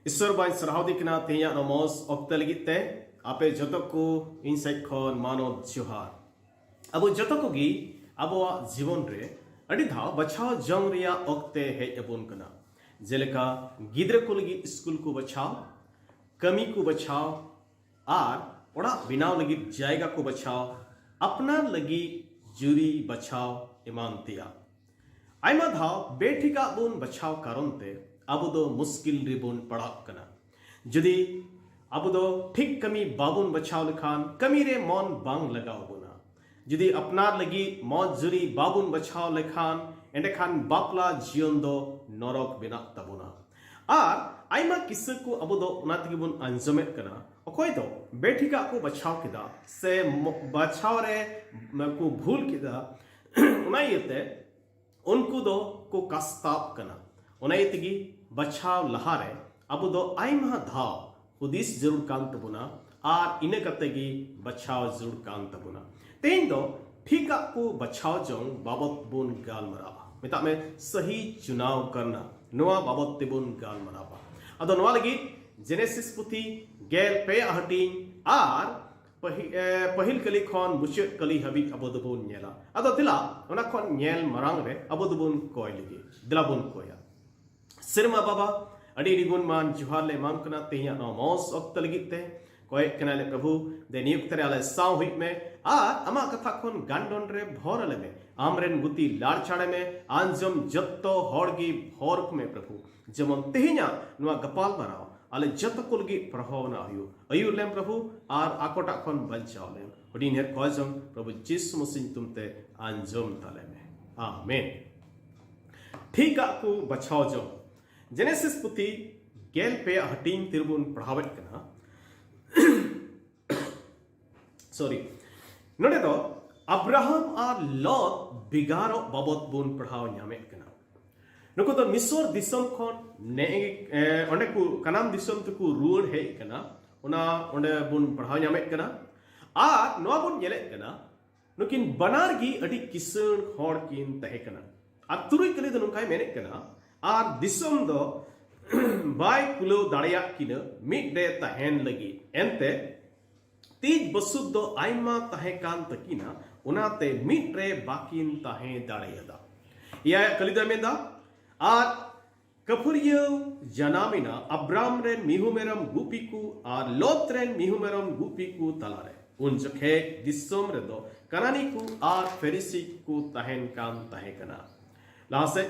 ईश्वर by सराहदी किना तेया नमोस ऑक्ते लगिते आपे जतो को इनसाइट खन मानो जोहार अब जतो को गी अब जीवन रे अड़ी धाव बचाव जंग रिया ऑक्ते है एबोन कना जेलेका गिद्र को लगी स्कूल को बचाव कमी को बचाव आर ओड़ा बिनाव लगी जायगा को बचाव अपना लगी जुरी बचाव ईमान तिया आयमा धाव बेठिका बोन बचाव कारणते अब दो मुश्किल रिबोन पड़ा कना जदि अब दो ठीक कमी बाबुन बचाव लखान कमी रे मन बांग लगाव बोना जदि अपनार लगी मौज जुरी बाबुन बचाव लखान एंडेखान बापला जीवन दो नरक बिना तबोना आर आयमा किस्सा को अब दो उनातगी बोन अंजमेत कना अकोय दो बेठिका को बचाव किदा से बचाव रे को भूल किदा उनायते उनको दो को कस्ताप कना उनायतगी बचाव लहारे अब दो आयमा धाव हुदिस जरूर कान तबुना आर इने कतेगी बचाव जरूर कान तबुना तेन दो ठीका को बचाव जोंग बाबत बुन गाल मराबा मिता में सही चुनाव करना नोआ बाबत तिबुन गाल मराबा अदो नोआ लगी जेनेसिस पुथी गेल पे हटिंग आर पहिल कली खन मुचाद कली हबी अब दबुन नेला अदो दिला ओना खन नेल मरांग रे अब दबुन कोय लगी दिला बुन कोया सिरमा बाबा अड़ी रिगुन मान जुहार ले माम कना तेया नमोस ऑक्त लगिते कोय कना ले प्रभु दे नियुक्त रे आले साव हुई में आ अमा कथा खन गांडोन रे भोर ले में आमरेन गुती लाड़ छाड़े में आंजम जत्तो होड़गी भोर में प्रभु जमन तेहिना नुआ गपाल बनाओ आले जत्तो कुलगी प्रभावना आयु आयु लेम प्रभु आर आकोटा खन बंचाव लेम हुडी नेर कोजम प्रभु जिसु मसीह तुमते आंजम ताले में आमीन ठीका को बचाव जो जेनेसिस पुथी गेल पे हटिंग तिरबुन पढ़ावत कना सॉरी नोडे दो अब्राहम और लॉट बिगारो बाबत बुन पढ़ाव न्यामेत कना नुको तो मिसर दिसम खन ने ओंडे को कनाम दिसम तको रुअर हे कना उना ओंडे बुन पढ़ाव न्यामेत कना आ नोआ बुन येलेत कना नुकिन बनार गी अडी किसण हॉर किन तहे कना आ तुरुई कली दो नुकाय मेनेत कना आ दिसम दो बाय कुलो दाड़िया किना मिट दे तहेन लगी एंते तीज बसुद दो आइमा तहे कान तकिना उनाते मिट रे बाकिन तहे दाड़ियादा या कलिदा मेंदा आर कफुरियो जनामिना अब्राम रेन मिहुमेरम गुपिकु आर लोत रेन मिहुमेरम गुपिकु तलारे उन जखे दिसम रे दो कनानिकु आर फेरिसिकु तहेन कान तहे कना लासे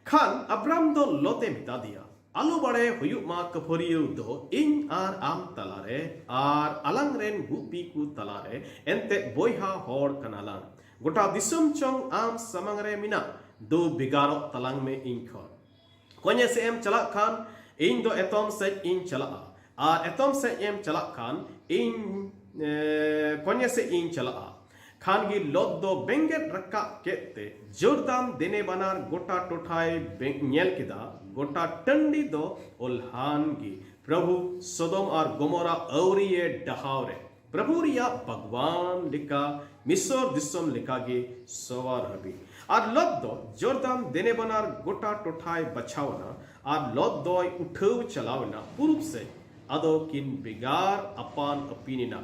खान अब्राम दो लोते मिता दिया आलू बड़े हुयुक मा कफोरियो दो इन आर आम तलारे आर अलंग रेन गुपी को तलारे एंते बोयहा होड़ कनालान गोटा दिसम चोंग आम समंग रे मिना दो बिगारो तलांग में इन खन कोन्ये से एम चला खान इन दो एतोम से इन चला आर एतोम से एम चला खान इन कोन्ये से इन चला खान गी लोद दो बेंगेट रक्का केते जोरदान देने बनार गोटा टोठाई नेल किदा गोटा टंडी दो ओल्हान गी प्रभु सोदोम और गोमोरा औरिये डहावरे प्रभु रिया भगवान लिका मिसर दिसम लिका गे सवार हबी और लोद दो जोरदान देने बनार गोटा टोठाई बचावना और लोद दो उठव चलावना पूर्व से अदो किन बिगार अपान अपिनिना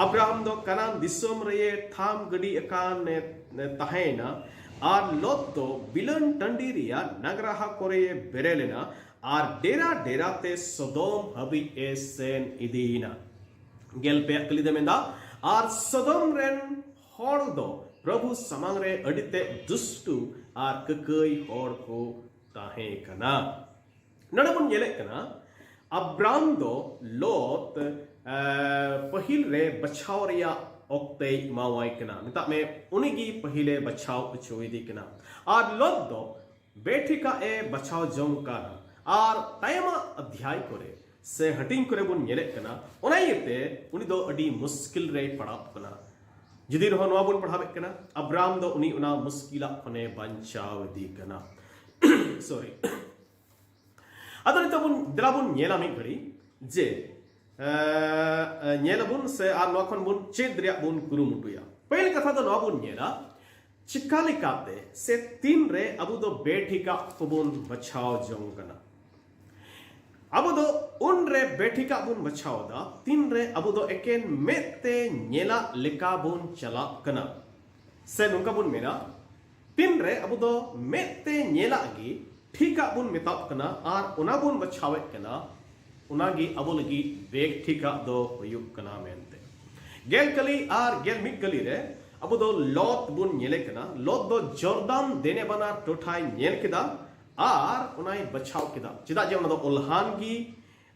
अब्राहम दो कनान दिसम रे थाम गडी अकान ने तहेना आर लोत दो बिलन टंडी रिया नगराहा कोरे बेरेलेना आर डेरा डेरा ते सोदोम हबी एसेन इदीना गेल पे अकली देमेंदा आर सोदोम रेन होड़ दो प्रभु समांग रे अडिते दुष्टु आर ककई होड़ को ताहे कना नडबुन येले कना अब्राम दो लोत पहिल रे बचाव रिया ओक्ते मावाई कना मिता में उनिगी पहिले बचाव अचोइदी कना आर लोत दो बेठिका ए बचाव जों काना आर तायमा अध्याय करे से हटिंग करे बुन येले कना ओनाइते उनि दो अडी मुश्किल रे पड़ाप कना जदी रहो नवा बुन पढ़ाबे कना अब्राम दो उनि उना मुश्किला खने बचाव दी कना सॉरी अदर तबुन द्राबुन येला में घड़ी जे येलाबुन से आर नोखन बुन चेद रिया बुन कुरुमुटुया पहले कथा तो नोबुन येला चिकाली काते से तीन रे अबु दो बेठिका कुबुन बचाव जोंगना अबु दो उन रे बेठिका बुन बचाव दा तीन रे अबु दो एकेन मेते येला लिका बुन चला कना से नुका बुन मेरा तीन रे अबु दो मेते येला गी ठीका बुन मिताब कना आर उना बुन बचावे कना उनागी अबो लगी बेग ठीका दो हुयुक कना मेनते गेल कली आर गेल मिक कली रे अबो दो लोत बुन येले कना लोत दो जोरदान देने बना टोठाई येल किदा आर उनाई बचाव किदा चिदा जे उना दो उल्हान गी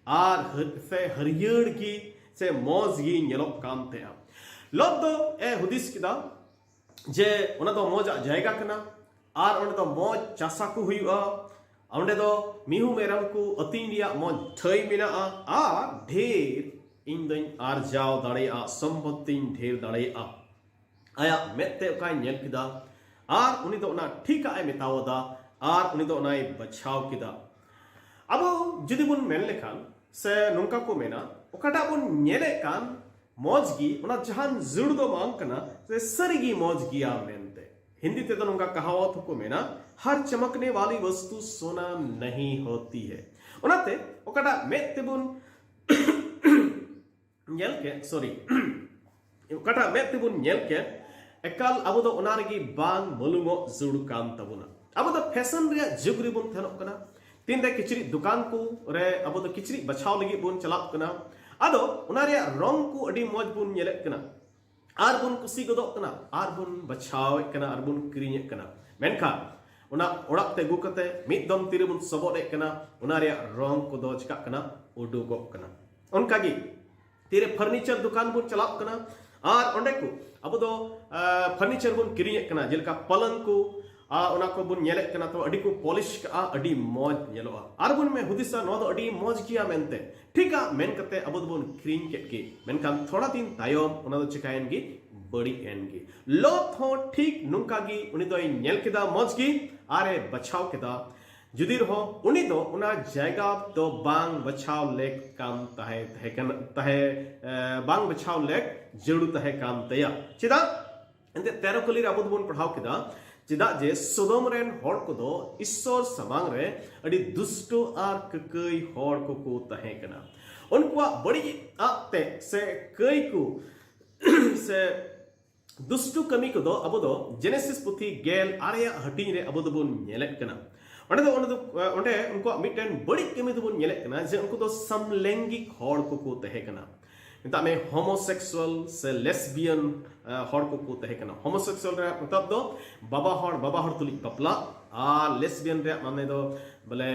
आर से हरियर गी से मौज गी येलोक काम ते लोत दो ए हुदिस किदा जे उना दो मौज जायगा कना आर उन दो मौज चासा को हुआ अंडे दो मिहु मेरम को अतिनिया मौज ठई मिना आ ढेर इन दिन आर जाओ दाड़े आ संपत्ति ढेर दाड़े आ आया मेते का नेल किदा आर उनी दो ना ठीक आए मितावदा आर उनी दो नाई बचाव किदा अब जुदी बुन मेन लेखान से नुंका को मेना ओकाटा बुन नेले कान मौज गी उना जहान जुड़ दो मांग कना से सरगी मौज गिया मेनते हिंदी ते तो उनका कहावत को में ना हर चमकने वाली वस्तु सोना नहीं होती है उनाते ओकाटा मेत्तेबुन नेल के सॉरी ओकाटा मेत्तेबुन नेल के एकाल अबो दो ओनारगी बांग मलुमो जुड़ काम तबुना अबो दो फैशन रे जुग रे बुन थनो कना तीन रे किचरी दुकान को रे अबो दो किचरी बचाव लगी बुन चलाप कना आदो ओनारे रंग को अडी मौज बुन नेले कना आर बुन कुसी गदो कना आर बुन बचाव कना आर बुन क्रिnye कना मेनखा उना ओड़ाक ते गु कते मिद दम तिरे बुन सबोडे कना उना रे रंग को दो चिका कना उडुगो कना उनकागी तिरे फर्नीचर दुकान बुन चलाप कना आर ओंडे को अब दो फर्नीचर बुन क्रिnye कना जेलका पलंग को ona ko bun nyelek kana to adi ko polish ka adi moj nyeloa ar bun me hudisa no do adi moj kia mente thika men kate abo bun cream ket ki menkan thoda din tayom ona do chikayen gi badi en gi lot ho ठीक nungka gi uni do nyel kida moj gi are bachaw kida जुदिर हो उनी दो उना जायगा तो बांग बचाव lake काम तहे बांग बचाव लेक जरूर तहे काम तया चिदा एंते तेरो कली अबुद बुन पढ़ाव किदा चिदा जे सोदोम रेन हॉर को दो ईश्वर समांग रे अडी दुष्टो आर ककई हॉर को तहे कना उनका बड़ी आते से कई को से दुष्टो कमी को दो अबो दो जेनेसिस पुथी गेल आर्या हटिंग रे अबो दो बुन नेलेक कना onde unko mitten badi kemi do bun nyelek kana je unko do samlengik hor ko tahe kana eta me homosexual se lesbian hor ko tahe kana homosexual re matlab do baba hor tulik bapla a lesbian re mane do bole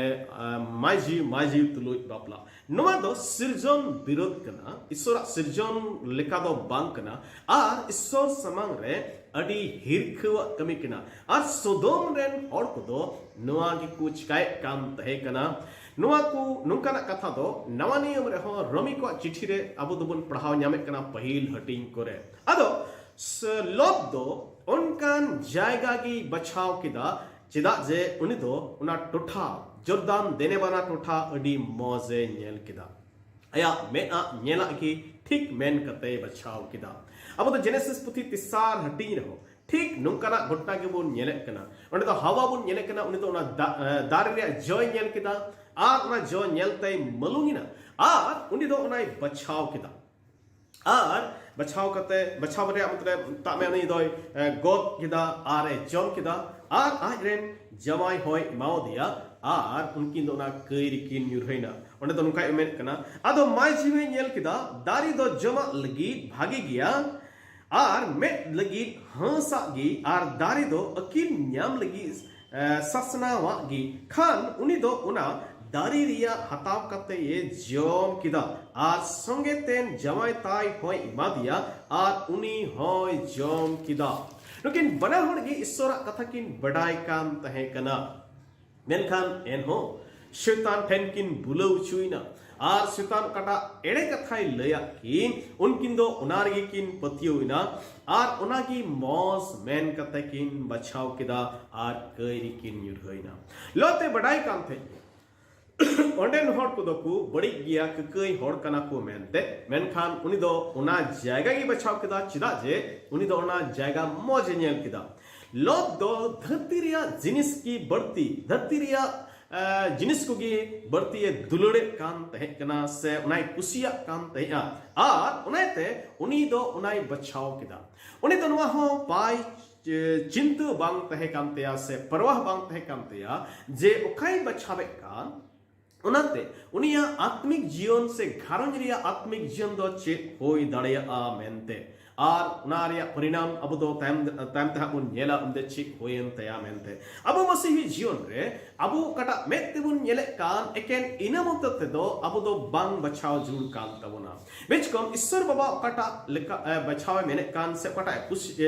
maji tulik bapla noma do sirjon birod kana isora sirjon leka do bang kana ar isor samang re adi hirkhwa kami kana ar sodom ren hor ko do noa gi kuch kai kam tahe kana noa ku nungkana katha do nawa niyam re ho romi ko chithi re abu do bun padhaw nyamek kana pahil hating kore ado lot do onkan jayga gi bachaw kida chida je uni do una totha jordan dene bana totha adi moze nyel kida aya me a nyela ki ठीक main कते बचाव किदा अब तो genesis पुथी तिसार हटी रहो ठीक नुंकना घटना के बोन नेले कना ओने तो हवा बोन नेले कना उनी तो ओना दार रे जॉय नेल किदा आर ओना जॉय नेलते मलुंगिना आर उनी तो ओना बचाव किदा आर बचाव कते बचाव रे मतलब ता में नहीं दोय गोद किदा आर जॉन किदा आर आज रेन जमाई होय माओ दिया आर उनकी दोना कईरी किन युरहैना ओने तो नुका एमेन कना आदो माय जीवे नेल किदा दारी दो जमा लगी भागी गया आर में लगी हंसा गी आर दारी दो अकिल न्याम लगी ससना वागी खान उनी दो उना दारी रिया हताव कते ये जोम किदा आर संगे तेन जमाई ताई होय इमा दिया आर उनी होय जोम किदा लेकिन बना होगी ईश्वरा कथा किन बड़ाई काम तहे कना मेनखान एनहो शैतान ठेन किन बुलाउ चुइना आर शैतान कटा एड़े कथाई लया किन उनकिन दो उनारगी किन पतियोइना आर उनागी मौज मेन कते किन बचाव किदा आर कईरी किन युरहइना लोते बड़ाई काम थे ओंडेन हॉट को दो को बड़ी गिया कई हॉट कना को मेनते मेनखान उनी दो उना जायगा की बचाव किदा चिदा जे उनी दो उना जायगा मौज नेल किदा लोग दो धरती रिया जिनिस की बढ़ती धरती रिया जिनिस को गी बढ़ती ये दुलड़े काम तहे कना से उनाई कुसिया काम तहे आर उनाइते उनी दो उनाई बचाव किदा उनी दो नुआ हो पाई चिंतु बांग तहे काम तया से परवाह बांग तहे काम तया जे उखाई बचावे कान उनाते उनिया आत्मिक जीवन से घरंज रिया आत्मिक जीवन दो चेत होई दाड़िया मेनते आर उनारिया परिणाम अब दो टाइम तहा बुन नेला उनदे चिक होयन तया मेनते अब मसीही जीवन रे अब कटा मेते बुन नेले कान एकेन इनामते दो अब दो बांग बचाव जरूर काम तबना बेचकम ईश्वर बाबा कटा लेका बचाव मेने कान से कटा कुछ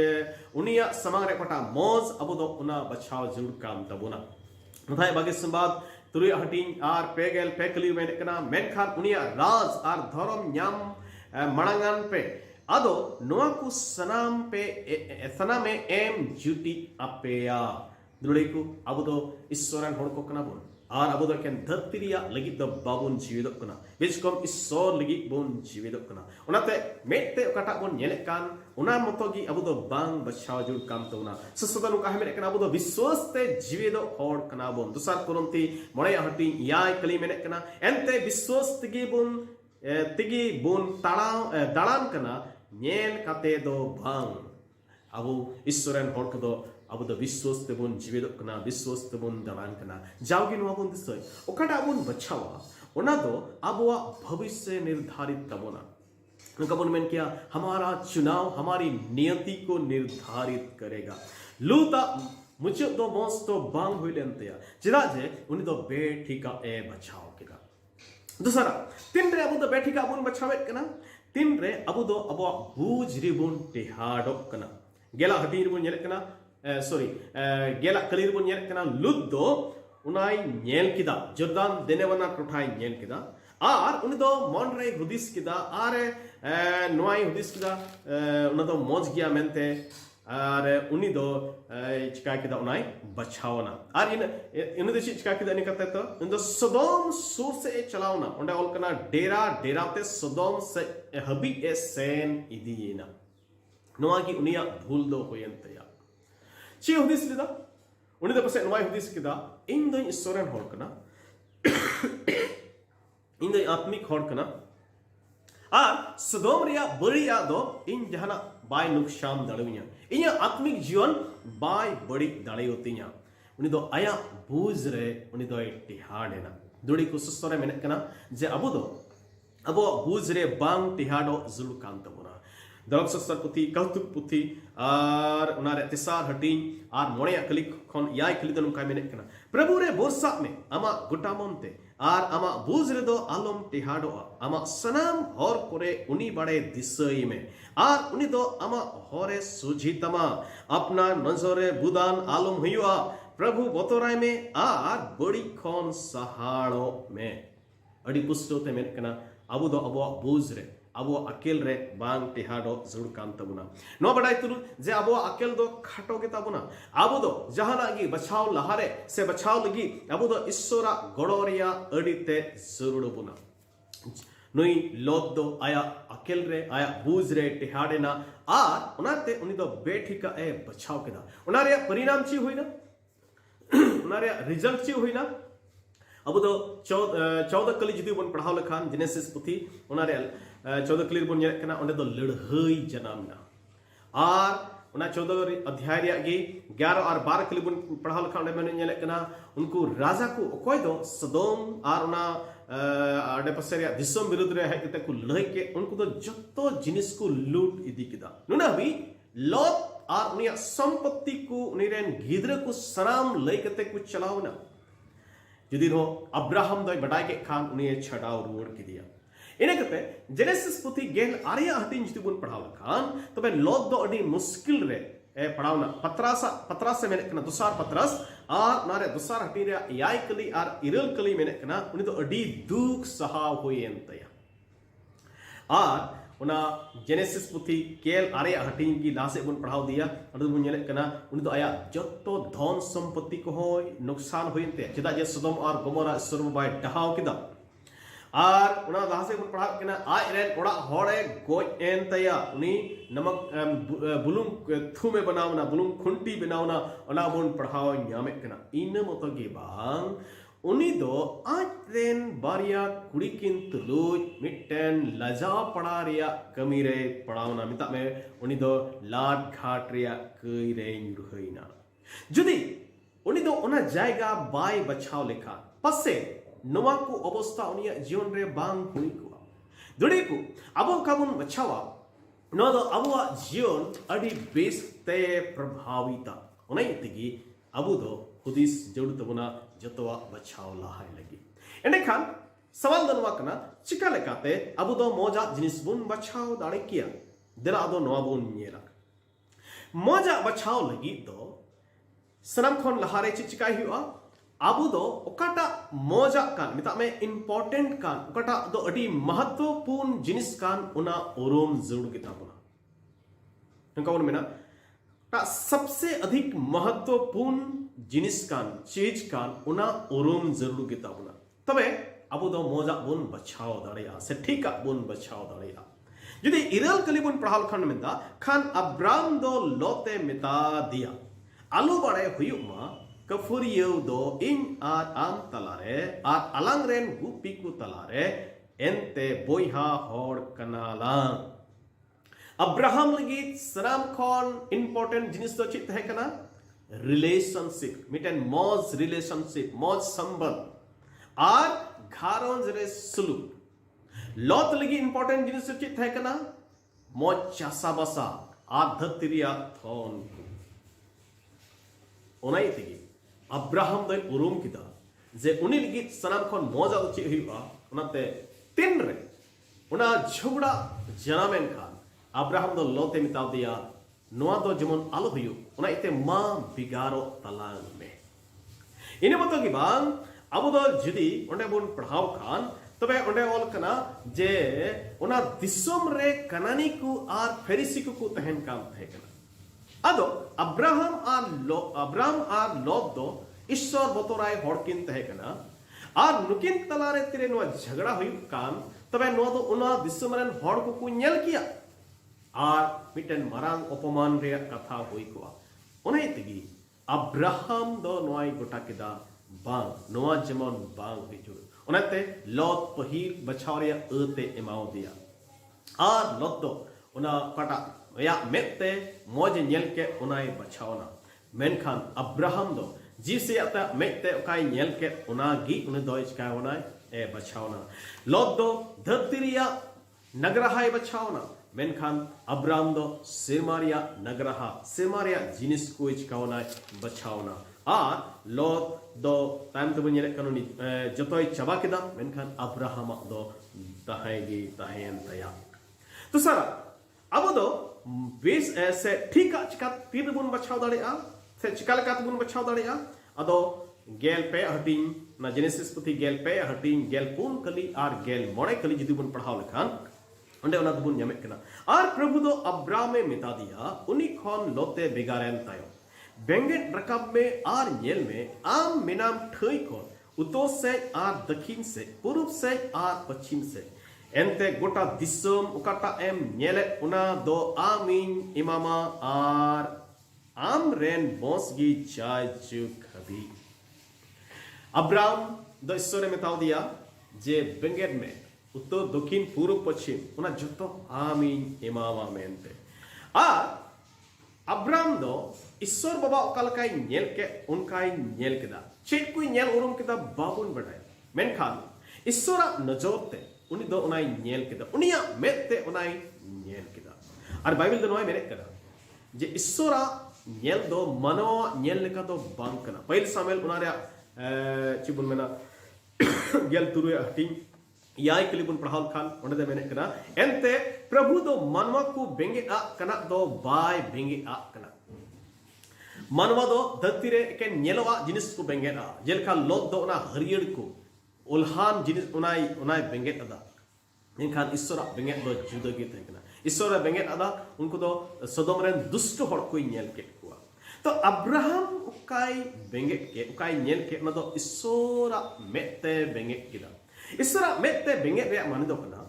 उनिया समांग रे कटा मौज अब दो उना बचाव जरूर काम तबना मथाय बागे संवाद तुरी हटिंग आर पेगेल पेकली मेने कना मेनखान उनिया राज आर धर्म न्याम मणंगान पे आदो नोआ को सनाम पे सना में एम जुटी अपेया दुड़े को अब दो ईश्वरन होड़ को कना बोन आर अब दो केन धरतीरिया लगी द बाबुन जीवित कना बेचकम ईश्वर लगी बोन जीवित कना उनाते मेते ओकाटा बोन नेले कान उना मतोगी अब दो बांग बचाव जुड़ काम तोना ससदन का हमें कना अब दो विश्वास ते जीवित होड़ कना बोन दुसार कोरंती मोणे हटी याय कली मेने कना एंते विश्वास तिगी बोन ताड़ा दाड़ान कना नेल काते दो बांग अब ईश्वरन होड़ को दो अब दो विश्वास ते बोन जीवित कना विश्वास ते बोन दाड़ान कना जाओगी नुआ बोन दिसय ओकाटा बोन बचावा ओना दो अबवा भविष्य निर्धारित तबोना उनका बोन मेन किया हमारा चुनाव हमारी नियति को निर्धारित करेगा लूता मुझे दो मौस तो बांग हुई लेंते चिदा जे उन्हें दो बेठिका ए बचाओ किदा दूसरा तीन रे अब दो बेठिका बोन बचावे कना तीन रे अब दो अब बूझ रिबुन टिहाडो कना गेला हटी रिबुन नेले कना सॉरी गेला कलीर बन नेल कना लुद दो उनाई नेल किदा जर्दान देनेवाना टोठाई नेल किदा आर उनी दो मन रे हुदिस किदा आर नोआई हुदिस किदा उना दो मौज गया मेनते आर उनी दो चिका किदा उनाई बचावना आर इन दो चिका किदा नि करते तो इन दो सदोम सूर से चलावना उंडे ऑल कना डेरा डेराते सदोम से हबी ए सेन इदीना नोआ की उनिया भूल दो होयंतया ची हुदिस लिदा उनी दो पसे नोआई हुदिस किदा इन दो ईश्वरन होल कना इन दो आत्मिक होल कना आर सदोम रिया बड़िया दो इन जहाना बाय नुकसान दड़विया इया आत्मिक जीवन बाय बड़ी दड़े होतिया उनी दो आया बूझ रे उनी दो टिहाडेना दुड़ी को सुस्तरे मेने कना जे अबो बूझ रे बांग टिहाडो जुल कान तबना दलक सस्तर पुथी कौतुक पुथी आर उनारे तिसार हटिंग आर मोड़े क्लिक खन याय क्लिक दन काय मेने कना प्रभु रे बोरसा में आमा गुटामोनते आर आमा बूझ रे दो आलम टिहाडो आमा सनाम हर करे उनी बड़े दिसई में आर उनी दो आमा हरे सुझितमा अपना नजरे बुदान आलम हुआ प्रभु बतोराय में आर बड़ी खन सहाड़ो में अड़ी पुस्तोते मेने कना अबु दो अबो बूझ रे अबो अकेल रे बांग टिहाडो जुड़ कान तबुना नो बड़ाई तुरु जे अबो अकेल दो खाटो के तबुना अबो दो जहाना गी बचाव लहारे से बचाव लगी अबो दो ईश्वरा गड़ोरिया अड़ीते जरूर बुना नुई लोद दो आया अकेल रे आया बूझ रे टिहाडेना आर उनाते उनी दो बेठिका ए बचाव केदा उनारे परिणाम ची हुईना उनारे रिजल्ट ची हुईना अब दो 14 कली जुदी बन पढ़ाव लखान जेनेसिस पुथी उनारे 14 कली बन नेल कना ओंडे दो लड़हई जनामना आर उना 14 अध्याय रे गे 11 और 12 कली बन पढ़ाव लखान ओंडे मेने नेल कना उनको राजा को ओकोय दो सदोम आर उना आडे पसेरिया दिसम विरुद्ध रे है कते को लड़ाई के उनको दो जत्तो जिनिस को लूट इदी किदा नुना भी लॉट आर उनिया संपत्ति को उनिरेन गिदरे को सनाम लई कते को चलावना जुदी हो अब्राहम दो बडाय के खान उन्हें छड़ाव रुवड़ की दिया इने कते जेनेसिस पुथी गेल आरिया हटिन जुदी बुन पढ़ाव खान तबे लोद दो अडी मुश्किल रे ए पढ़ावना पत्रास से मेने कना दुसार पत्रास आर नारे दुसार हटिन रे याय कली आर इरल कली मेने कना उनी दो अडी दुख सहाव होयेंतया आर उना जेनेसिस पुथी केल आरिया हटिन की लासे बुन पढ़ाव दिया अदु बुन नेले कना उनी दो आया जत्तो धन संपत्ति को होय नुकसान होयेंते चेदा जे सदोम और गमोरा सर्व बाय डहाव किदा आर उना लासे बुन पढ़ाव कना आय रेन ओड़ा होड़े गोय एंतया उनी नमक बुलुम थुमे बनावना बुलुम खुंटी बनावना ओना बुन पढ़ाव न्यामे कना इन मतो गे बांग उनी दो आज रेन बारिया कुड़ी किन तुलुज मिट्टन लजा पड़ा रिया कमी रे पड़ावना मिता में उनी दो लाट घाट रिया कई रे नुरहईना जुदी उनी दो उना जायगा बाय बचाव लेखा पसे नवा को अवस्था उनिया जीवन रे बांग हुई को दुड़ी को अबो काबुन बचावा नो दो अबो जीवन अडी बेस ते प्रभाविता उनाई तिगी अबो दो हुदिस जड़ तबुना जतवा बचाव लाहाय लगी एंडे खान सवाल दनवा कना चिका लेकाते अबु दो मोजा जिनिस बुन बचाव दाड़े किया देला दो नवा बुन नेला मोजा बचाव लगी दो सनम खन लहारे चिचिका हुआ अबु दो ओकाटा मोजा कान मिता में इंपॉर्टेंट कान ओकाटा दो अडी महत्वपूर्ण जिनिस कान उना ओरोम जरूर किताबुना नका वन मेना ता सबसे अधिक महत्वपूर्ण जिनिस कान चीज कान उना ओरोम जरूर किताबुना तबे अबु दो मोजा बुन बचाव दाड़ेया से ठीका बुन बचाव दाड़ेया जुदी इरल कली बुन पढ़ाल खन मिता खान अब्राम दो लोते मिता दिया आलू बड़े हुयुमा कफुरियो दो इन आर आम तलारे आर अलंग रेन गुपी को तलारे एंते बोयहा होड़ कनालां अब्राहम लगी सनाम खन इंपॉर्टेंट जिनिस दो चित है कना रिलेशनशिप मिटेन मौज रिलेशनशिप मौज संबंध आर घारों रे सुलूक लॉत लगी इंपॉर्टेंट जिनिस चित है कना मौज चासा बसा आधतिरिया थोन ओनाई तिगी अब्राहम दो उरुम किदा जे उनी लगी सनाम खन मौजा दो चित हुआ उनाते तीन रे उना झगड़ा जनामेन खान अब्राहम दो लोते मिताव दिया नोआ दो जेमन आलो हुयु ओना इते मा बिगारो तलांग में इने मतो की बांग अबो दो जुदी ओंडे बुन पढ़ाव खान तबे ओंडे ऑल कना जे ओना दिसोम रे कनानी को आर फेरिसी को तहन काम थे कना अदो अब्राहम आर लोत दो ईश्वर बतोराय हड़किन तहे कना आर नुकिन तलारे तिरे नोआ झगड़ा हुई कान तबे नोआ दो ओना दिसोम रेन हड़ को नेल किया आर मिटन मरांग अपमान रे कथा हुई कोआ ओने इतगी अब्राहम दो नोआई गोटा केदा बांग नोआ जेमन बांग हिजु ओनाते लॉत पहिर बछावरिया अते एमाओ दिया आर लॉत दो ओना कटा या मेते मोज नेल के ओनाई बछावना मेनखान अब्राहम दो जिसे अता मेते ओकाई नेल के ओनागी उने दो इचका ओनाई ए बछावना लॉत दो धरतिरिया नगरहाय बछावना मेनखान अब्राहम दो सेमारिया नगरहा सेमारिया जिनिस को इचका ओनाई बछावना आर लॉत दो टाइम तो बनिए कानूनी जतोय चबा केदा मेनखान अब्राहम दो तहाएगी तहायन तया तो सारा अब दो बेस ऐसे ठीक चिका तीर बुन बचाव दाड़ेआ से चिकाल का बुन बचाव दाड़ेआ अदो गेल पे हटिंग ना जेनेसिस पुथी गेल पे हटिंग गेल पुन कली आर गेल मोड़े कली जुदी बुन पढ़ाव लेखान ओंडे ओना बुन ᱧᱟᱢᱮ कना आर प्रभु दो अब्रामे मेता दिया उनी खन लोते बेगारेन तायो बेंगेट रकब में आर नेल में आम मिनाम ठई को उत्तर से आर दक्षिण से पूर्व से आर पश्चिम से एंते गोटा दिसम उकाटा एम नेले उना दो आमीन इमामा आर आम रेन बोसगी चाय जुक हबी अब्राम दो ईश्वरे मेताव दिया जे बेंगेट में उत्तर दक्षिण पूर्व पश्चिम उना जतो आमीन इमामा मेनते आर अब्राम दो ईश्वर बाबा ओकालकाई नेल के उनकाई नेल केदा चेक कोई नेल उरुम केदा बाबुन बडाय मेनखान ईश्वरा नजरते उनी दो उनाई नेल केदा उनिया मेते उनाई नेल केदा और बाइबल दो नोय मेने कदा जे ईश्वरा नेल दो मनो नेल लेका दो बांग कना पहिल सामेल उनारे चिबुन मेना गेल तुरुय हटिंग याय कलिबुन पढ़ाल खान ओंडे दे मेने कना एंते प्रभु दो मनवा को बेंगे आ कना दो बाय बेंगे आ कना मनवा दो धरती रे के नेलवा जिनिस को बेंगे आ जेलका लोत दो ना हरियर को उल्हान जिनिस उनाई बेंगे अदा इनखान ईश्वर बेंगे दो जुदा गे तकना ईश्वर बेंगे अदा उनको दो सदोम रेन दुष्ट हड़ को नेल के कुआ तो अब्राहम उकाई बेंगे के उकाई नेल के ना दो ईश्वर मेते बेंगे किदा ईश्वर मेते बेंगे रे माने दो कना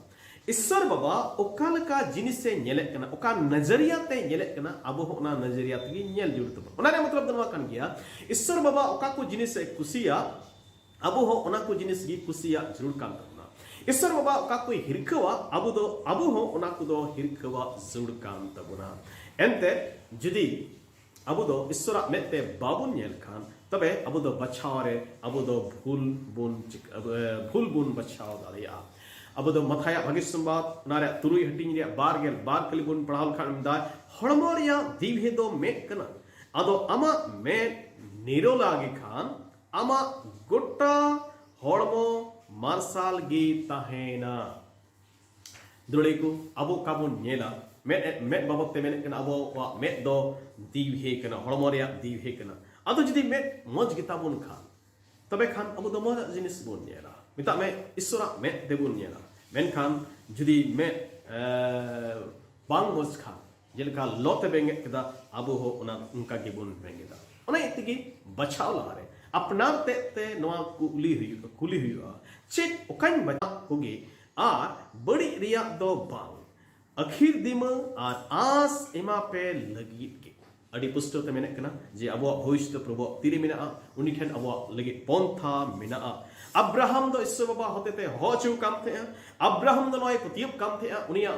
ईश्वर बाबा ओकालका जिनिस से नेले कना ओका नजरिया ते नेले कना अब होना नजरिया तगी नेल जुड़ तब ओना रे मतलब दनवा कन गया ईश्वर बाबा ओका को जिनिस से कुसिया अब हो ओना को जिनिस गी कुसिया जरूर कान तबना ईश्वर बाबा ओका को हिरखवा अब हो ओना को दो हिरखवा जरूर कान तबना एंते जुदी अब दो ईश्वर मेते बाबुन नेल खान तबे अब दो बचाव रे अब दो भूल बुन बचाव दारिया अब दो मथाया भागी संबाद नारे तुरुई हटिंग रे बार कली बुन पढ़ाल खान दा हड़मो रिया दिभे दो मेट कना अदो अमा मे निरो लागे खान अमा गोटा हड़मो मार्शल गी ताहेना दुड़े को अबो काबुन नेला मेट बाबत ते मेने कना अबो वा मेट दो दिभे कना हड़मो रिया दिभे कना अदो जदी मेट मज गिता बुन खान तबे खान अबो दो मज जिनिस बुन नेला मिता में ईश्वर मेट देबुन नेला मेनखान जुदी में बांग मज खान जेलका लोते बेंगे कदा अबो हो उना उनका गिबुन बेंगे दा ओना इतगी बचाव लारे अपना ते नोआ कुली हुआ चेक ओकाइन बचा होगे आर बड़ी रिया दो बांग अखिर दिमा आर आस एमा पे लगी के अड़ी पुस्तो ते मेने कना जे अबो भविष्य प्रभु तिरे मेना उनी ठन अबो लगी पोंथा मेना अब्राहम दो ईश्वर बाबा होते थे होचु काम थे अब्राहम दो नोय पतियप काम थे उनिया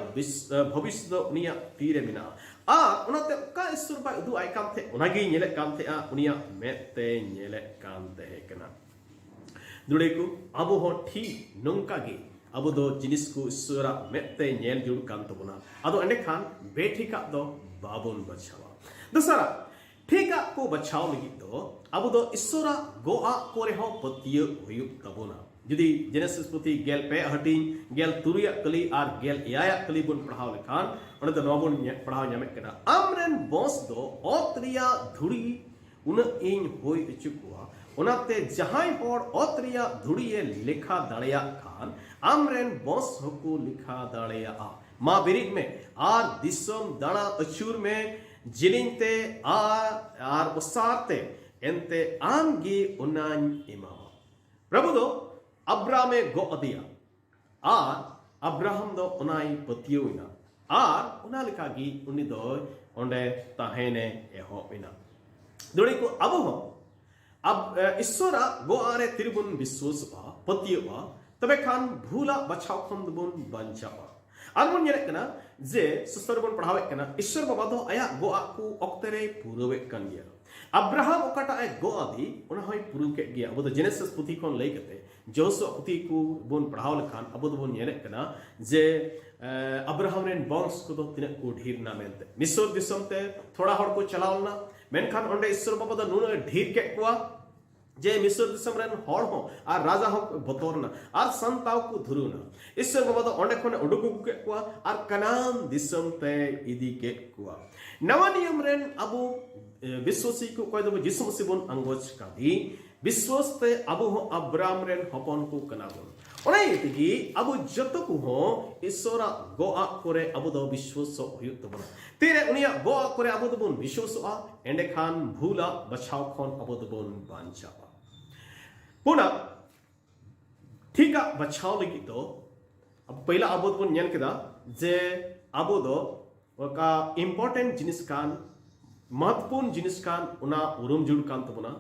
भविष्य दो उनिया तीरे मिना उनाते का ईश्वर बा उदु आय काम थे उनागी नेले काम थे उनिया मेते नेले काम थे कना दुड़े को अबो हो ठीक नोंका गे अबो दो जिनिस को ईश्वर मेते नेल जुड़ काम तो बना अदो अंडे खान बेठिका दो बाबुन बचावा दसरा ठीक को बचाव लगी दो अब दो ईश्वर गोआ कोरे हो पतिय हुयु तबोना जुदी जेनेसिस पुथी गेल पे हटिंग गेल तुरिया कली आर गेल एयाया कली बुन पढ़ाव लेखान ओने दो नोबुन पढ़ाव ᱧᱟᱢᱮ कना आमरेन बॉस दो ओत्रिया धुड़ी उन इन होय अचुकुआ ओनाते जहाय होड़ ओत्रिया धुड़िए लेखा दाड़िया खान आमरेन बॉस होको लिखा दाड़िया मा बिरिद में आर दिसम दाड़ा अचूर में जिलिंते आर उसारते एंते आमगी उनान इमामा प्रभु दो अब्रामे गो अदिया आर अब्राहम दो उनाई पतियोइना आर उना लिकागी उनी दो ओंडे ताहेने एहोइना दोड़ी को अब हो अब ईश्वरा गो आरे तिरबुन विश्वासवा पतियोवा तबे खान भूला बचाव खन बुन बंचावा आरबुन येले कना जे सुस्तर बुन पढ़ावे कना ईश्वर बाबा दो आया गो आकु ऑक्तरे पुरवे कन गया अब्राहम ओकाटा ए गो आदि उना होय पुरु के गया अब तो जेनेसिस पुथी कोन लई कते जोसुआ पुथी को बुन पढ़ाव लखान अब दो बुन येले कना जे अब्राहम रेन वंश को दो तिने को ढीर ना मेनते मिस्र दिसम ते थोड़ा हड़ को चलावना मेनखान ओंडे ईश्वर बाबा दो नुन ढीर के कुआ जे मिस्र दिसम रेन हड़ हो आर राजा हो बतोरना आर संताव को धुरुना ईश्वर बाबा दो ओंडे खने उडुक के कुआ आर कनान दिसम ते इदी के कुआ नवा नियम रेन अबु विश्वासी को कोई दो जिसु मसीह बुन अंगोज का दी विश्वासते अबु हो अब्राम रेन हपन को कनाबुन ओने इतिगी अबु जतो को हो ईश्वरा गोआ करे अबु दो विश्वास हुयु तबना तेरे उनिया गोआ करे अबु दो बुन विश्वासआ एंडे खान भूला बचाव खन अबु दो बुन बांचावा पुना ठीका बचाव लगी तो अब पहला अबु दो बुन ñen केदा जे अबु दो ओका इंपोर्टेंट जिनिस कान महत्वपूर्ण जिनिस कान उना उरुम जुड़ कान तबना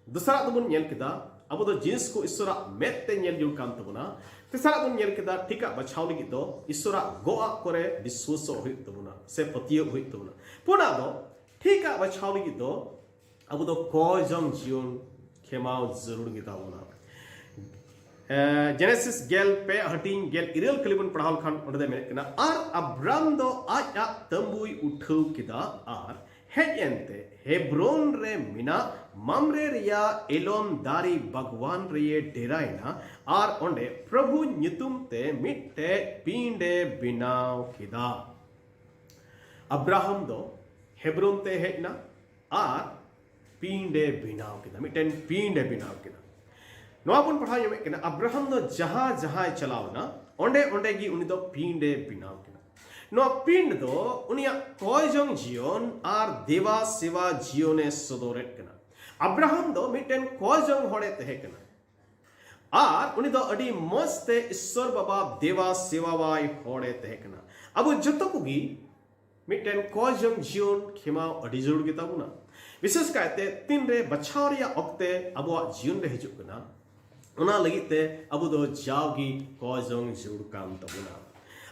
दूसरा दबुन ñel केदा अब दो जिनिस को ईश्वरा मेते ñel जुड़ कान तबना तीसरा दबुन ñel केदा ठीका बचाव लगी तो ईश्वरा गोआ करे विश्वास हुई तबना से पतियो हुई तबना पुना दो ठीका बचाव लगी तो अब दो कोजम जीवन खेमाव जरूर गिता बना जेनेसिस गेल पे हटिंग गेल इरेल कलिबन पढ़ाव खान ओंडे मेने कना आर अब्राम दो आया तंबुई उठौ किदा आर हेजेंते हेब्रोन रे मिना मामरे रिया एलोन दारी भगवान रे डेराइना आर ओंडे प्रभु ᱧᱩᱛᱩᱢ ते मिट्टे पींडे बिनाव किदा अब्राहम दो हेब्रोन ते हेजना आर पींडे बिनाव किदा मिट्टेन पींडे बिनाव किदा नोआ बुन पढ़ा यमे केना अब्राहम दो जहां जहां चलावना ओंडे ओंडे गी उनी दो पींडे बिनाव किदा नो पिंड दो उनिया कोयजोंग जियोन आर देवा सेवा जियोने सदोरेट कना अब्राहम दो मिटेन कोयजोंग होड़े तहे कना आर उनी दो अडी मस्ते ईश्वर बाबा देवा सेवा वाई होड़े तहे कना अब जतो कुगी मिटेन कोयजोंग जियोन खेमा अडी जरूर गिता बुना विशेष कायते तीन रे बछारिया ओक्ते अबो जियोन रे हिजुक कना उना लगिते अब दो जावगी कोयजोंग जरूर काम तबुना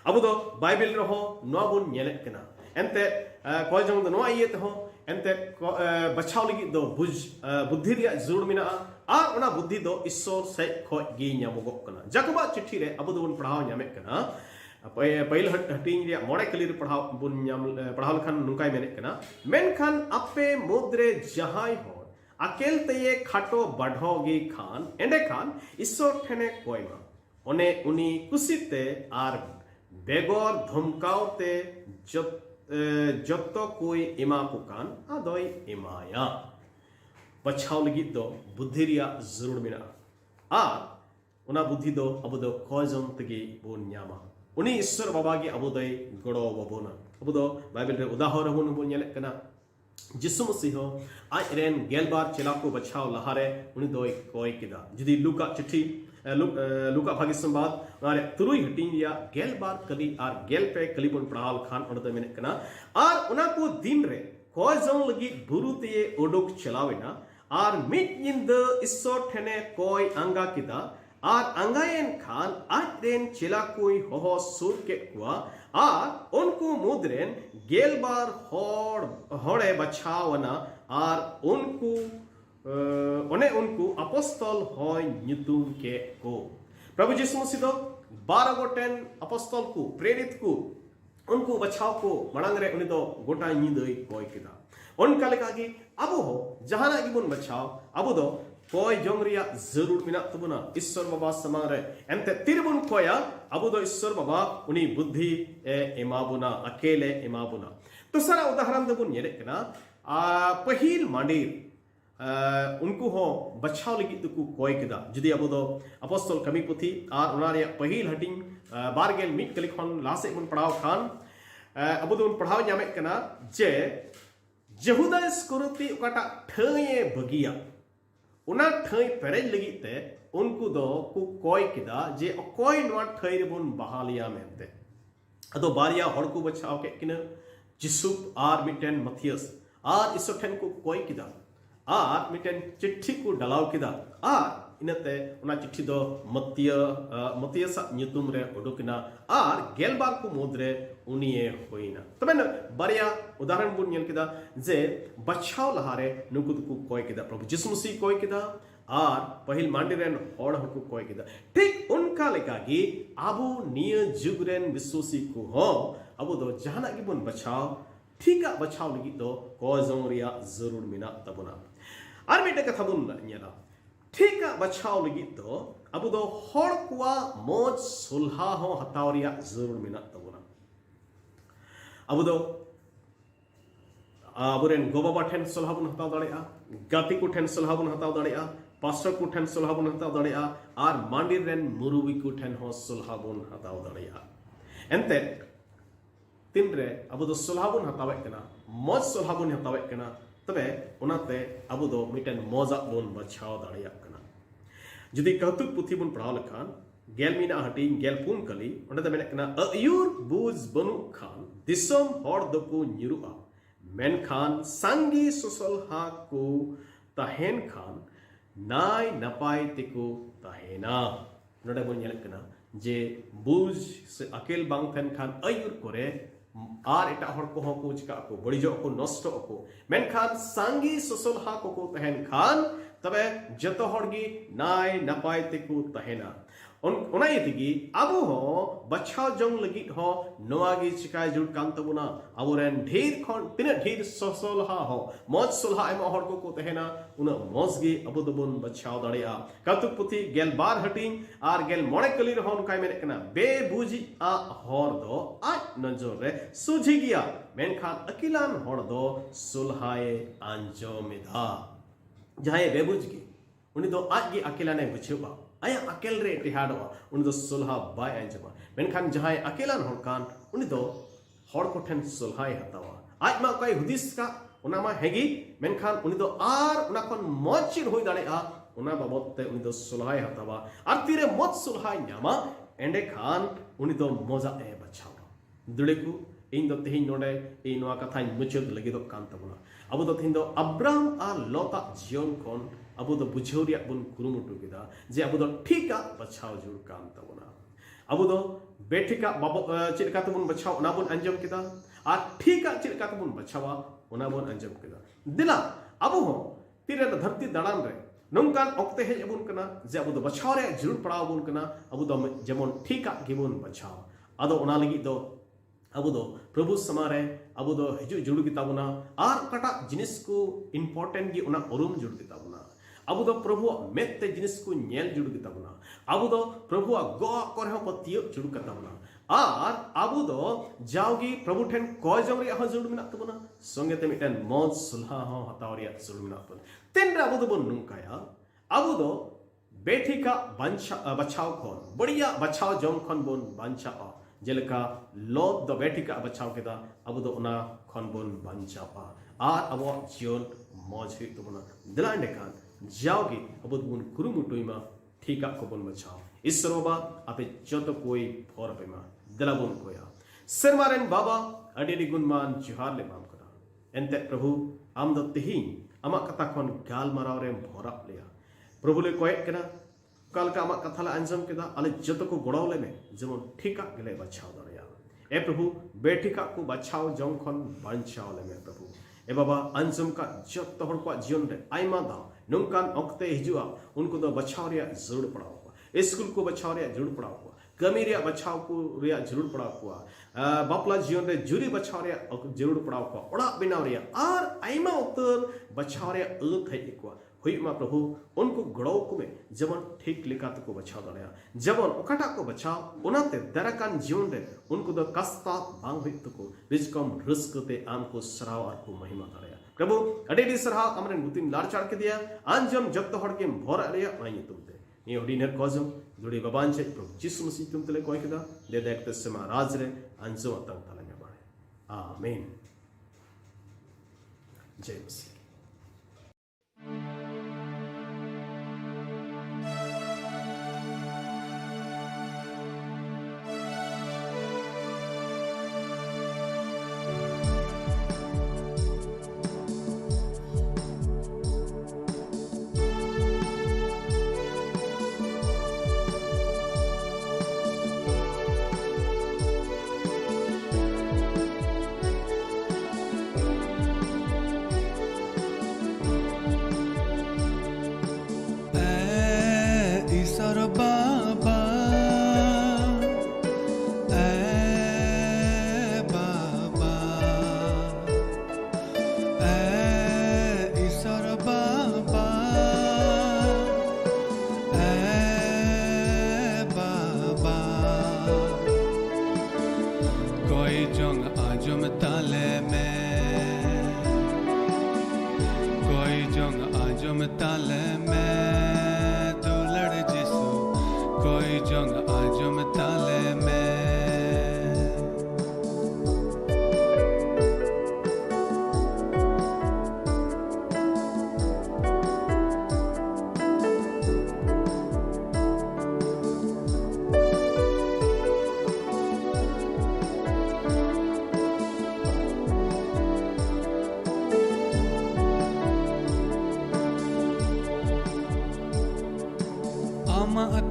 अब दो बाइबल रहो नोबुन ñelet कना एंते कोयजोंग दो नोआ इयते हो एंते बचाव लगी दो बुद्धि रिया जरूर मिना आ उना बुद्धि दो ईश्वर से खो गी ñamogok कना जाकोबा चिट्ठी रे अब दो बुन पढ़ाव ñame कना पहिल हटिंग रिया मोड़े कली रे पढ़ाव बुन ñam पढ़ाव लखान नुकाय मेने कना मेनखान आपे मुद्रे जहाय हो अकेल तये खाटो बढ़ोगी खान एंडे खान ईश्वर ठेने कोयमा ओने उनी कुसिते आर बेगोर धमकावते जत्तो कोई इमा पुकान आदोई इमाया बचाव लगी दो बुद्धि रिया जरूर मिना आ उना बुद्धि दो अब दो कोजम तगी बोन ᱧामा उनी ईश्वर बाबा की अब दो गड़ो बबोना अब दो बाइबल रे उदाहरण बोन बोन ñelet kana जिसु मसीह आज रेन गेलबार चला को बचाव लहारे उनी दो कोई किदा जुदी लूका चिट्ठी लुका भागी संवाद नारे तुरुई हटिंग या गेल बार कली आर गेल पे कली बन पढ़ाल खान ओंडे मेने कना आर उना को दिन रे कोयजों लगी बुरु ते ओडोक चलावेना आर मिट इंद ईश्वर ठेने कोई अंगा किदा आर अंगायन खान आज रेन चला कोई हो सुर के कुआ आर उनको मुद्रेन गेल बार होड़े बचावना आर उनको ओने उनको अपोस्तल होय ᱧᱩᱛᱩᱢ के को प्रभु यीशु मसीह दो 12 गोटेन अपोस्तल को प्रेरित को उनको बचाव को मड़ांग रे उनी दो गोटा ᱧᱤᱫᱟᱹᱭ कोय किदा उनका लेका की अब हो जहाना गिबुन बचाओ अब दो कोई जोंगरिया जरूर मिना तबुना ईश्वर बाबा समारे एंते तिरबुन कोया अब दो ईश्वर बाबा उनी बुद्धि एमाबुना अकेले एमाबुना तो सारा उदाहरण दबुन ये देखना पहिल मांडीर उनको हो बचाव लगी तो कोई किदा जुदी अब दो अपोस्तल कमी पुथी और उनारे पहिल हटिंग बारगेल मिट कलिखन लासे बुन पढ़ाओ खान अब दो पढ़ाओ ᱧᱟᱢᱮ कना जे यहूदा स्कुरती उकाटा ठये बगिया उना ठय पेरेज लगी ते उनको दो को कोई किदा जे कोई नवा ठय रे बुन बहालिया मेनते अदो बारिया हड़ को बचाव के किना जिसुप आर मिटेन मथियस आर इसोठेन को कोई किदा आर मिटेन चिट्ठी को डलाव किदा आर इनते उना चिट्ठी दो मथियस ᱧᱩᱛᱩᱢ रे उडुकिना आर गेलबार को मुद्रे उनिए होइना तबे बारिया उदाहरण बुन ñel किदा जे बचाव लहारे नुकु को कोई किदा प्रभु यीशु मसीह कोई किदा आर पहिल मांडीरेन हड़ हकु कोई किदा ठीक उनका लेकागी आबो निय जुगरेन विश्वासी को हो अब दो जहाना गिबुन बचाव ठीका बचाव लगी तो कोजोरिया जरूर मिना तबुना आर मिटे कथा बुन ñela ठीका बचाव लगी तो अब दो हड़ कुआ मोज सुलहा हो हतावरिया जरूर मिना तबुना अब दो अबुरेन गोबाबा ठेन सुलहा बुन हताव दाड़ेया गाती को ठेन सुलहा बुन हताव दाड़ेया पास्टर को ठेन सुलहा बुन हताव दाड़ेया आर मांडीर रेन मुरुवी को ठेन हो सुलहा बुन हताव दाड़ेया एंते तीन रे अब दो सुलहा बुन हतावे कना मोज सुलहा बुन हतावे कना तबे उनाते अब दो मिटेन मोजा बुन बचाव दाड़ेया कना जुदी कौतुक पुथी बुन पढ़ाव लखान गेल मीना हटिंग गेल पुन कली उन्हें तो मैंने कना अयूर बूज बनु खान दिसम हड़ दको न्यूरुआ मेन खान सांगी सुसल हा को तहेन खान नाय नपाय तिको तहेना नोडे बुन ñel कना जे बूज से अकेल बांग थेन खान अयूर करे आर एटा हड़ को को चिका को बड़िजो को नष्ट को मेन खान सांगी सुसल हा को तहेन खान तबे जतो हड़गी नाय नपाय तिको तहेना उना इतिगी अब हो बचाव जंग लगी हो नवागी चिकाय जुड़ कान तबुना अबोरेन ढेर खन तिना ढेर सोलहा हो मौज सोलहा एम हड़ को तहेना उना मौजगी अब दबुन बचाव दाड़ेया कौतुक पुथी गेल बार हटिंग आर गेल मोड़े कली रे होन काय मेने कना बेबुजी आ हड़ दो आज नजर रे सुझी गया मेनखान अकिलान हड़ दो सोलहाए आंजोमिदा जहां बेबुजगी उनी दो आज गे अकिलाने बुझेबा आया अकेल रे टिहाडवा उन दो सुलहा बाय अंजमा मेनखान जहां अकेलान हड़कान उन दो हड़ को ठेन सुलहाय हतावा आज मा कोई हुदिस का उना मा हेगी मेनखान उन दो आर उना कोन मचिर होई दाड़ेया उना बाबत ते उन दो सुलहाय हतावा आर तीरे मत सुलहाय न्यामा एंडे खान उन दो मजा ए बचावा दुड़ेकु इन दो तेहिन नोडे ए नोआ कथा मुचद लगी दो कान तबुना अब दो थिन दो अब्राम आ लोता जीवन कोन अब दो बुझौरिया बुन कुरुमुटु किदा जे अब दो ठीका बचाव जुड़ काम तबुना अब दो बेठिका बाबो चिरका तबुन बचाव उना बुन अंजम किदा आ ठीका चिरका तबुन बचावा उना बुन अंजम किदा दिला अब हो तीरे धरती दड़ान रे नंकान ओक्ते हे अबुन कना जे अब दो बचाव रे जरूर पड़ाव बुन कना अब दो जेमन ठीका गिबुन बचाव अदो उना लगी दो अब दो प्रभु समारे अब दो हिजु जुड़ किताबुना आर कटा जिनिस को इंपोर्टेंट गी उना उरुम जुड़ किताबुना अब दो प्रभु मेते जिनिस को ñel जुड़ किताबुना अब दो प्रभु गो करे हो पतियो जुड़ किताबुना आर अब दो जाओगी प्रभु ठेन कोय जमरी ह जुड़ मिना तबुना संगे ते मिटन मौज सुलहा हो हतावरिया जुड़ मिना तबुना तेन रे अब दो बन नुकाया अब दो बेठी का बचाव खन बढ़िया बचाव जम खन बोन बांचा जेलका लोद दो बेठी का बचाव केदा अब दो उना खन बोन बांचा आर अब जीवन मौज हुई तबुना दिलांडे खान जाओगे अब बुन कुरुमुटुइमा ठीका को बुन बचाओ ईश्वर बाबा आपे जतो कोई फोर पेमा दिला बुन कोया सरमारन बाबा अडेडी गुणमान जुहार ले माम करा एंते प्रभु आम दो तिहिन आमा कथा खन गाल माराव रे भोरा लेया प्रभु ले कोय कना काल का आमा कथा ला अंजम केदा अले जतो को गोड़ाव ले में जेमन ठीका गेले बचाओ दरिया ए प्रभु बेठीका को बचाओ जम खन बांचाओ ले में प्रभु ए बाबा अंजम का जतो हड़ को जीवन रे आइमा दा नंकान ओक्ते हिजुआ उनको दो बचाव रे जरूर पड़ाओ स्कूल को बचाव रे जरूर पड़ाओ कमी रे बचाव को रे जरूर पड़ा को बापला जीवन रे जुरी बचाव रे जरूर पड़ा को ओड़ा बिनाव रे और आइमा उतर बचाव रे अर्थ है को हुई मा प्रभु उनको गड़ो को में जबन ठीक लिखा को बचाव दड़या जबन ओकाटा को बचाव उनाते दरकान जीवन रे उनको द कस्ता बांग हुई को रिजकम रिस्कते आम को सराव और को महिमा दड़या प्रभु अडेडी सराव हमरे नुतिन लार चाड़ के दिया आंजम जब तो हड़ के भोर अलिया माई तुमते ये ऑर्डिनर कॉजम जुड़ी बबान छे प्रभु जिस मसीह तुम तले कोई कदा दे देखते से महाराज रे अंजो अतंग तले में बाड़े आमीन जय मसीह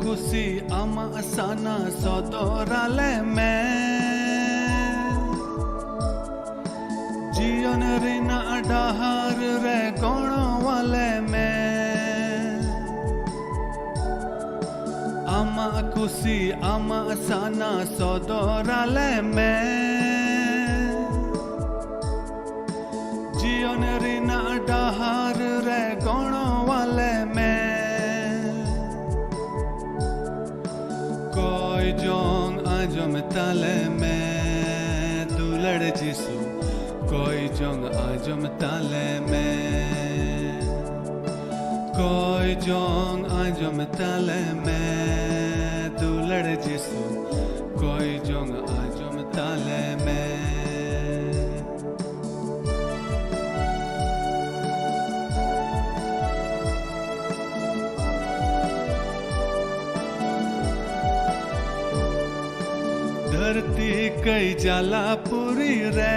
खुशी आमा असाना सदोराले में जीवन रिना डहार रे कोण वाले में आमा खुशी आमा असाना सदोराले में जीवन रिना डहार रे कोण वाले में जोंग आजम ताले में दुलड़ जिसु कोई जोंग आजम ताले में कोई जोंग आजम ताले में दुलड़ जिसु कोई जोंग आजम ताले में धरती कई जाला पूरी रे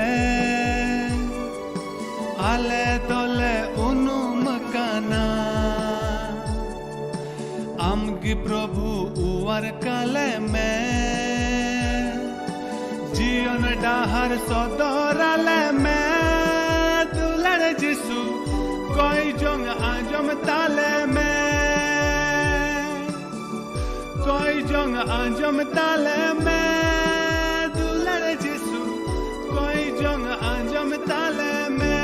आले दोले उनु मकाना आमगी प्रभु उवर काले में जीवन डाहर सदोराले में दुलड़ जिसु कोई जोंग आजम ताले में कोई जोंग आजम ताले में जोंग आजम ताले में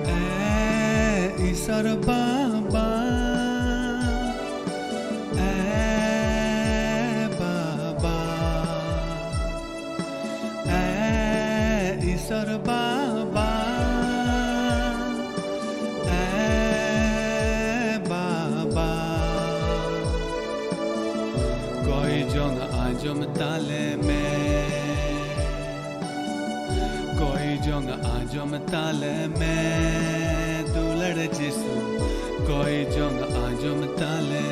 ए ईश्वर बाबा ए बाबा ए ईश्वर बाबा आजम ताले में कोई जोंग आजम ताले में दुलड़ जिसु कोई जोंग आजम ताले